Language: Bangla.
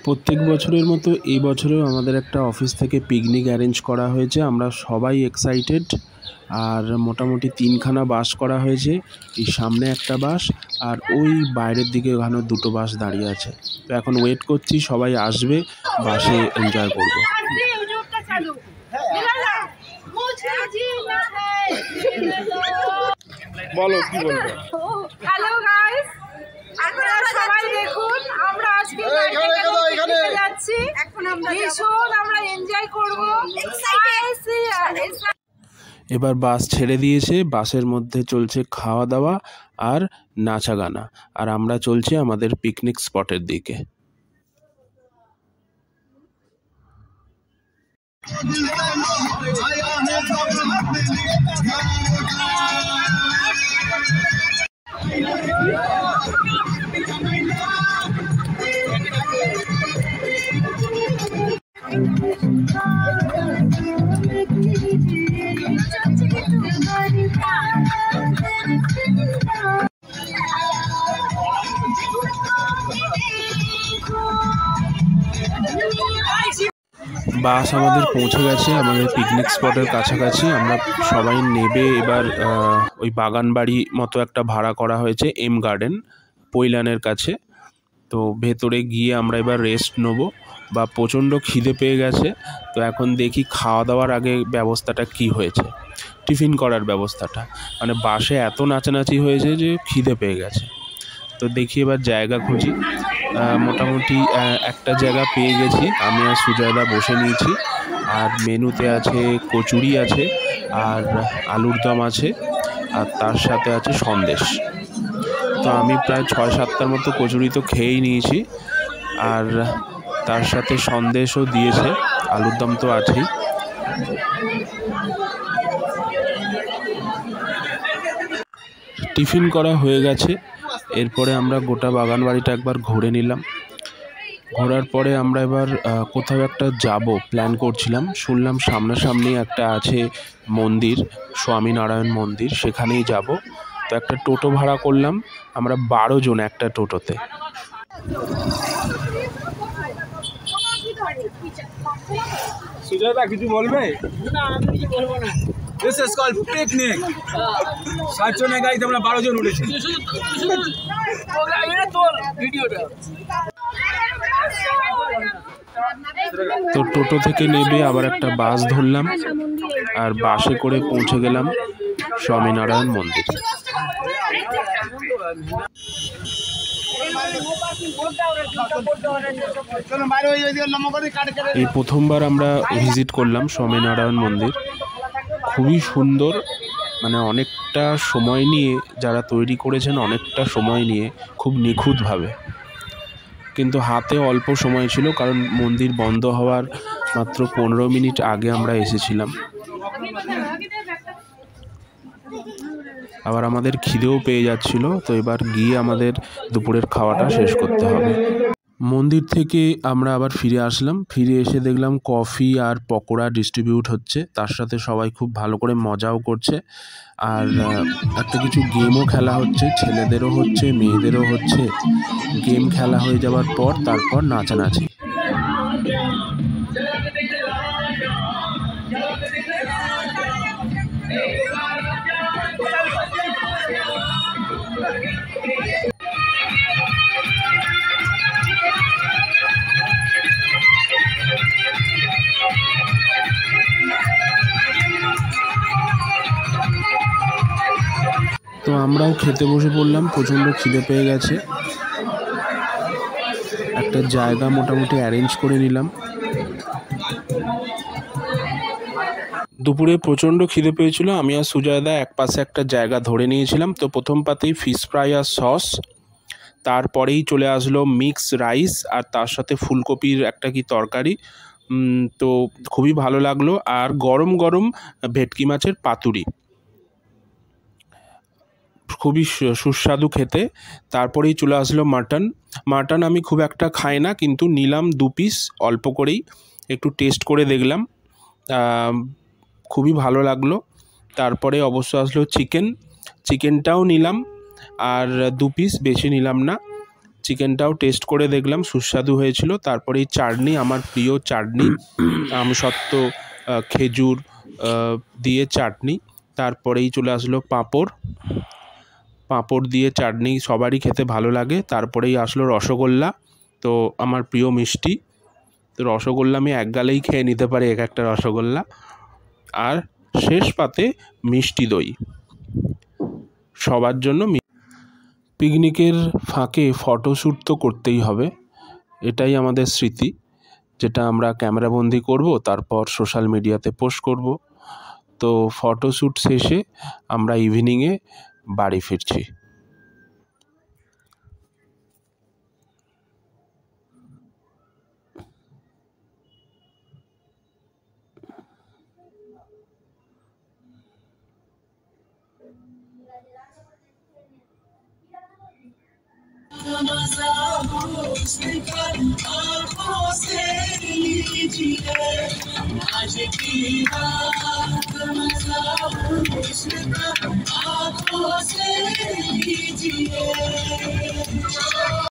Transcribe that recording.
প্রত্যেক বছরের মতো এই বছরেও আমাদের একটা অফিস থেকে পিকনিক অ্যারেঞ্জ করা হয়েছে। আমরা সবাই এক্সাইটেড। আর মোটামুটি 3খানা বাস করা হয়েছে। এই সামনে একটা বাস আর ওই বাইরের দিকে ওখানে 2টো বাস দাঁড়িয়ে আছে। তো এখন ওয়েট করছি সবাই আসবে, বাসে এনজয় করবো। বলো কি বলবো। হ্যালো গাইস, আপনারা সবাই দেখুন আমরা আজকে যাচ্ছি। এখন আমরা এনজয় করব। এবার বাস ছেড়ে দিয়েছে, বাসের মধ্যে চলছে খাওয়া দাওয়া আর নাচা গানা, আর আমরা চলছি আমাদের পিকনিক স্পটের দিকে। বাস আমাদের পৌঁছে গেছে আমাদের পিকনিক স্পটের কাছাকাছি। আমরা সবাই নেবে এবার ওই বাগান বাড়ি মতো একটা ভাড়া করা হয়েছে এম গার্ডেন পৈলানের কাছে। তো ভেতরে গিয়ে আমরা এবার রেস্ট নেবো, বা প্রচণ্ড খিদে পেয়ে গেছে। তো এখন দেখি খাওয়া দাওয়ার আগে ব্যবস্থাটা কি হয়েছে, টিফিন করার ব্যবস্থাটা। মানে বাসে এত নাচানাচি হয়েছে যে খিদে পেয়ে গেছে। তো দেখি এবার জায়গা খুঁজি। মোটামুটি একটা জায়গা পেয়ে গেছি, আমি আর সুজয়দা বসে নিয়েছি। আর মেনুতে আছে কচুরি আছে, আর আলুর দম আছে, আর তার সাথে আছে সন্দেশ। তো আমি প্রায় 6-7টার মতো কচুরি তো খেয়েই নিয়েছি, আর তার সাথে সন্দেশও দিয়েছে, আলুর দম তো আছেই। টিফিন করা হয়ে গেছে। এরপরে আমরা গোটা বাগান বাড়িটা একবার ঘুরে নিলাম। ঘোরার পরে আমরা এবার কোথাও একটা যাব প্ল্যান করছিলাম। শুনলাম সামনাসামনি একটা আছে মন্দির, স্বামীনারায়ণ মন্দির, সেখানেই যাব। তো একটা টোটো ভাড়া করলাম, আমরা 12 জন একটা টোটোতে। সুজয়দা কিছু বলবে? না, আমি কিছু বলবো না। This is called picnic. 7 জনের গাড়িতে আমরা 12 জন উঠেছি। তো টোটো থেকে নেবে আবার একটা বাস ধরলাম, আর বাসে করে পৌঁছে গেলাম স্বামীনারায়ণ মন্দির। এই প্রথমবার আমরা ভিজিট করলাম স্বামীনারায়ণ মন্দির। খুবই সুন্দর, মানে অনেকটা সময় নিয়ে যারা তৈরি করেছেন, অনেকটা সময় নিয়ে খুব নিখুঁতভাবে। কিন্তু হাতে অল্প সময় ছিল, কারণ মন্দির বন্ধ হওয়ার মাত্র 15 মিনিট আগে আমরা এসেছিলাম। আবার আমাদের খিদেও পেয়ে যাচ্ছিল, তো এবার গিয়ে আমাদের দুপুরের খাওয়াটা শেষ করতে হবে। মন্দির থেকে আমরা আবার ফিরে আসলাম। ফিরে এসে দেখলাম কফি আর পকোড়া ডিস্ট্রিবিউট হচ্ছে, তার সাথে সবাই খুব ভালো করে মজাও করছে। আর একটা কিছু গেমও খেলা হচ্ছে, ছেলেদেরও হচ্ছে মেয়েদেরও হচ্ছে। গেম খেলা হয়ে যাওয়ার পর তারপর নাচানাচি। তো আমরাও খেতে বসে পড়লাম, প্রচণ্ড খিদে পেয়ে গেছে। একটা জায়গা মোটামুটি অ্যারেঞ্জ করে নিলাম। দুপুরে প্রচণ্ড খিদে পেয়েছিল, আমি আর সুজয়দা এক পাশে একটা জায়গা ধরে নিয়েছিলাম। তো প্রথম পাতেই ফিশ ফ্রাই আর সস, তারপরেই চলে আসলো মিক্স রাইস, আর তার সাথে ফুলকপির একটা কি তরকারি। তো খুবই ভালো লাগলো। আর গরম গরম ভেটকি মাছের পাতুরি, খুবই সুস্বাদু খেতে। তারপরেই চলে আসলো মাটন। আমি খুব একটা খাই না, কিন্তু নিলাম 2 পিস অল্প করেই, একটু টেস্ট করে দেখলাম, খুবই ভালো লাগলো। তারপরে অবশ্য আসলো চিকেনটাও নিলাম, আর 2 পিস, বেশি নিলাম না। চিকেনটাও টেস্ট করে দেখলাম, সুস্বাদু হয়েছিল। তারপরে এই চাটনি, আমার প্রিয় চাটনি, আমসত্ত্ব খেজুর দিয়ে চাটনি। তারপরেই চলে আসলো পাঁপড়, পাঁপড় দিয়ে চাটনি সবারই খেতে ভালো লাগে। তারপরেই আসলো রসগোল্লা, তো আমার প্রিয় মিষ্টি। তো রসগোল্লা আমি এক গালেই খেয়ে নিতে পারি এক একটা রসগোল্লা। আর শেষ পাতে মিষ্টি দই সবার জন্য। পিকনিকের ফাঁকে ফটোশ্যুট তো করতেই হবে, এটাই আমাদের স্মৃতি, যেটা আমরা ক্যামেরাবন্দি করব, তারপর সোশ্যাল মিডিয়াতে পোস্ট করব। তো ফটোশ্যুট শেষে আমরা ইভিনিংয়ে বাড়ি ফিরছি।